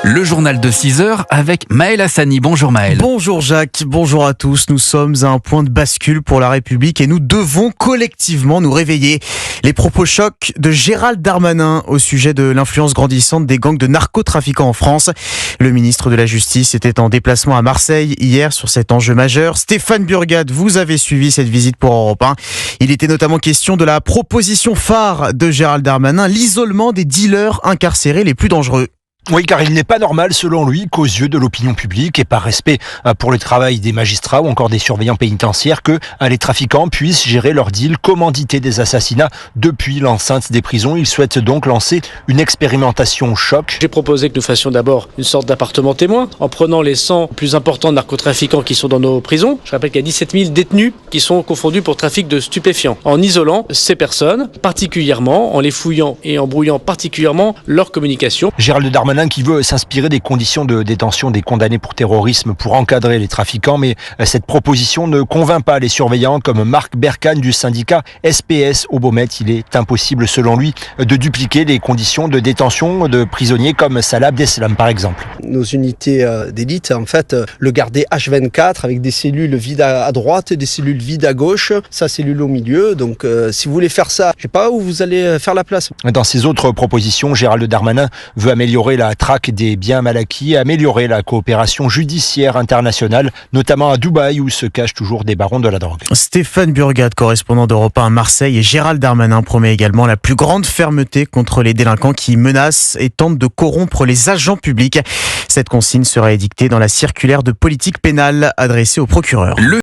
Le journal de 6 heures avec Maël Hassani. Bonjour Maël. Bonjour Jacques, bonjour à tous. Nous sommes à un point de bascule pour la République et nous devons collectivement nous réveiller. Les propos chocs de Gérald Darmanin au sujet de l'influence grandissante des gangs de narcotrafiquants en France. Le ministre de la Justice était en déplacement à Marseille hier sur cet enjeu majeur. Stéphane Burgat, vous avez suivi cette visite pour Europe 1. Il était notamment question de la proposition phare de Gérald Darmanin, l'isolement des dealers incarcérés les plus dangereux. Oui, car il n'est pas normal, selon lui, qu'aux yeux de l'opinion publique et par respect pour le travail des magistrats ou encore des surveillants pénitentiaires, que les trafiquants puissent gérer leur deal, commanditer des assassinats depuis l'enceinte des prisons. Il souhaite donc lancer une expérimentation choc. J'ai proposé que nous fassions d'abord une sorte d'appartement témoin en prenant les 100 plus importants narcotrafiquants qui sont dans nos prisons. Je rappelle qu'il y a 17 000 détenus qui sont confondus pour trafic de stupéfiants. En isolant ces personnes, particulièrement en les fouillant et en brouillant particulièrement leur communication. Gérald Darmanin qui veut s'inspirer des conditions de détention des condamnés pour terrorisme pour encadrer les trafiquants, mais cette proposition ne convainc pas les surveillants comme Marc Berkane du syndicat SPS au Beaumet. Il est impossible selon lui de dupliquer les conditions de détention de prisonniers comme Salah Abdeslam par exemple. Nos unités d'élite, en fait, le gardaient H24 avec des cellules vides à droite et des cellules vides à gauche, sa cellule au milieu. Donc si vous voulez faire ça, je sais pas où vous allez faire la place. Dans ses autres propositions, Gérald Darmanin veut améliorer la traque des biens mal acquis, améliorer la coopération judiciaire internationale, notamment à Dubaï où se cachent toujours des barons de la drogue. Stéphane Burgat, correspondant d'Europe 1 à Marseille, et Gérald Darmanin promet également la plus grande fermeté contre les délinquants qui menacent et tentent de corrompre les agents publics. Cette consigne sera édictée dans la circulaire de politique pénale adressée au procureur.